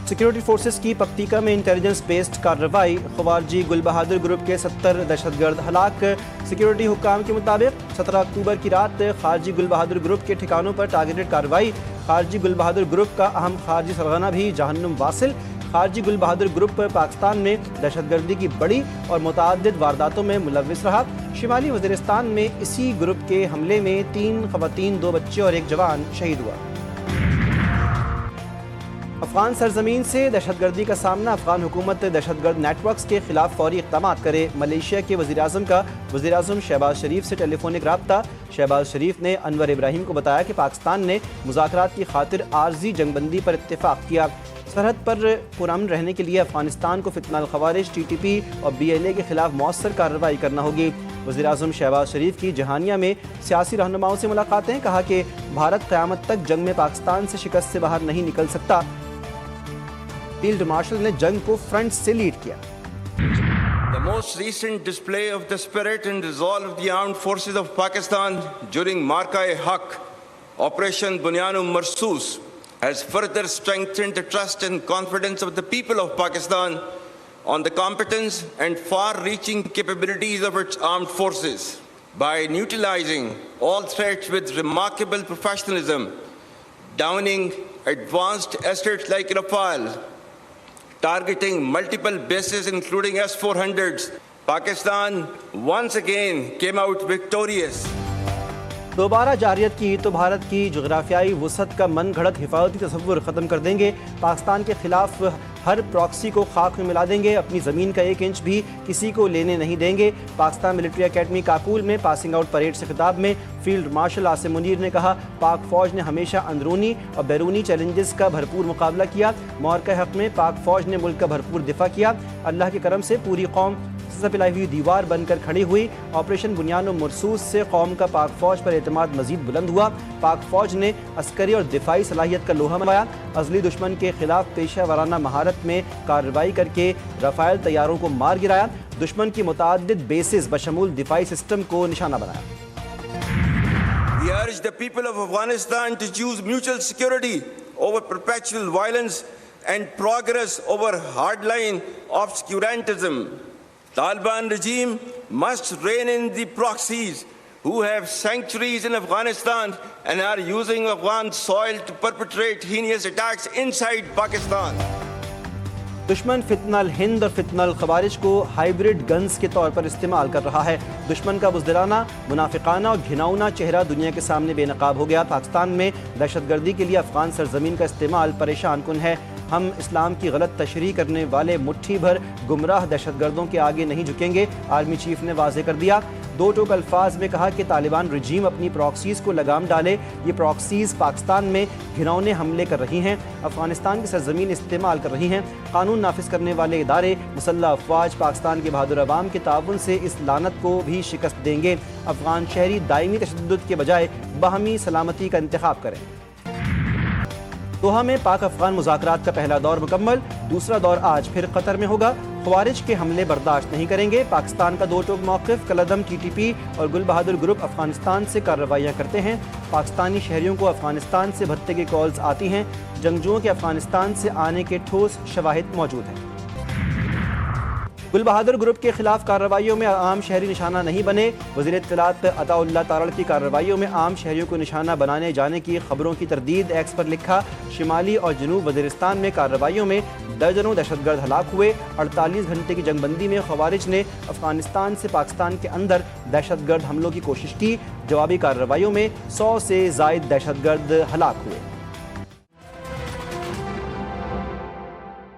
Security forces की पक्तिका में intelligence based कार्रवाई, खवारजी गुल बहादुर ग्रुप के 70 दहशतगर्द हलाक। सिक्योरिटी हुक्काम के मुताबिक 17 अक्टूबर की रात खारजी गुल बहादुर ग्रुप के ठिकानों पर टारगेटेड कार्रवाई। खारजी गुल बहादुर ग्रुप का अहम खारजी सरगना भी जहन्नुम वासिल। खारजी गुल बहादुर ग्रुप पाकिस्तान में दहशतगर्दी की बड़ी और मुतअद्दिद वारदातों में मुलव्विस रहा। शिमाली वज़ीरिस्तान में इसी ग्रुप के हमले में 3 ख़वातीन, 2 बच्चे और 1 जवान शहीद हुआ। अफगान सरजमीन से दहशतगर्दी का सामना, अफगान हुकूमत दहशतगर्द नेटवर्क्स के खिलाफ फौरी इक़दामात करे। मलेशिया के वज़ीर-ए-आज़म का वज़ीर-ए-आज़म शहबाज शरीफ से टेलीफोनिक राब्ता। शहबाज शरीफ ने अनवर इब्राहिम को बताया कि पाकिस्तान ने मुज़ाकरात की खातिर आर्जी जंगबंदी पर इत्तेफाक किया। सरहद पर पुरअमन रहने के लिए अफगानिस्तान को फितना अल खवारिज, TTP और BLA के खिलाफ मौसर कार्रवाई करना होगी। वज़ीर-ए-आज़म शहबाज शरीफ की जहानिया में सियासी रहनुमाओं से मुलाकातें। कहा कि भारत क़यामत तक जंग में पाकिस्तान से शिकस्त से बाहर नहीं निकल सकता। फील्ड मार्शल ने जंग को फ्रंट से लीड किया। The most recent display of the spirit and resolve of the armed forces of Pakistan during Marka-e-Haq, Operation Bunyan-e Marsus, has further strengthened the trust and confidence of the people of Pakistan on the competence and far-reaching capabilities of its armed forces. By neutralizing all threats with remarkable professionalism, downing advanced assets like Rafale, targeting multiple bases including S-400s, Pakistan once again came out victorious. दोबारा जारियत की तो भारत की जोग्राफियाई वसअत का मन घड़त हिफाजती तसव्वुर ख़त्म कर देंगे। पाकिस्तान के खिलाफ हर प्रॉक्सी को खाक में मिला देंगे। अपनी ज़मीन का 1 इंच भी किसी को लेने नहीं देंगे। पाकिस्तान मिलिट्री अकेडमी काकुल में पासिंग आउट परेड से खिताब में फील्ड मार्शल आसिम मुनीर ने कहा, पाक फ़ौज ने हमेशा अंदरूनी और बैरूनी चैलेंजेस का भरपूर मुकाबला किया। मौक़े हक़ में पाक फ़ौज ने मुल्क का भरपूर दिफा किया। अल्लाह के करम से पूरी कौम पिलाई हुई दीवार बनकर खड़ी हुई। ऑपरेशन बुनियान मरसूस से कौम का पाक फ़ौज पर एतमाद मज़ीद बुलंद हुआ। पाक फ़ौज ने अस्करी और दिफाई सलाहियत का लोहा मनवाया। अज़ली दुश्मन के खिलाफ पेशा वाराना महारत में कार्रवाई करके रफ़ाइल तैयारों को मार गिराया। दुश्मन की मुतअद्दिद बेसिस बशमूल दिफाई सिस्टम को निशाना बनाया। We urge the people of Afghanistan to choose mutual security over perpetual violence and progress over hardline obscurantism. Taliban regime must rein in the proxies who have sanctuaries in Afghanistan and are using Afghan soil to perpetrate heinous attacks inside Pakistan. दुश्मन फितना अल हिंद और फितना अल खवारिज को hybrid guns के तौर पर इस्तेमाल कर रहा है। दुश्मन का बुज़दिलाना, मुनाफिकाना और घिनौना चेहरा दुनिया के सामने बेनकाब हो गया। पाकिस्तान में दहशतगर्दी के लिए अफगान सरजमीन का इस्तेमाल परेशान कुन है। हम इस्लाम की गलत तशरीह करने वाले मुट्ठी भर गुमराह दहशतगर्दों के आगे नहीं झुकेंगे, आर्मी चीफ ने वाज़े कर दिया। 2 टोक अल्फाज में कहा कि तालिबान रजीम अपनी प्रॉक्सीज़ को लगाम डाले। ये प्रॉक्सीज़ पाकिस्तान में घिनौने हमले कर रही हैं, अफगानिस्तान की सरजमीन इस्तेमाल कर रही हैं। कानून नाफिज करने वाले इदारे, मुसल्लह अफवाज पाकिस्तान के बहादुर अवाम के ताउन से इस लानत को भी शिकस्त देंगे। अफगान शहरी दायमी तशद्दुद के बजाय बाहमी सलामती का इंतखाब करें। दोहा में पाक अफगान मुज़ाकरात का पहला दौर मुकम्मल, दूसरा दौर आज फिर कतर में होगा। ख़वारिज के हमले बर्दाश्त नहीं करेंगे। पाकिस्तान का 2 टोक मौक़िफ़, कलअदम TTP और गुल बहादुर ग्रुप अफगानिस्तान से कार्रवाइयाँ करते हैं। पाकिस्तानी शहरियों को अफगानिस्तान से भत्ते की कॉल्स आती हैं। जंगजुओं के अफगानिस्तान से आने के ठोस शवाहिद मौजूद हैं। गुल बहादुर ग्रुप के खिलाफ कार्रवाइयों में आम शहरी निशाना नहीं बने। वज़ीर इत्तलात अताउल्लाह तारड़ की कार्रवाइयों में आम शहरियों को निशाना बनाने जाने की खबरों की तरदीद। एक्स पर लिखा, शिमाली और जनूब वज़ीरिस्तान में कार्रवाइयों में दर्जनों दहशतगर्द हलाक हुए। 48 घंटे की जंगबंदी में ख़वारिज ने अफगानिस्तान से पाकिस्तान के अंदर दहशतगर्द हमलों की कोशिश की। जवाबी कार्रवाइयों में 100 से ज़ायद दहशतगर्द हलाक हुए।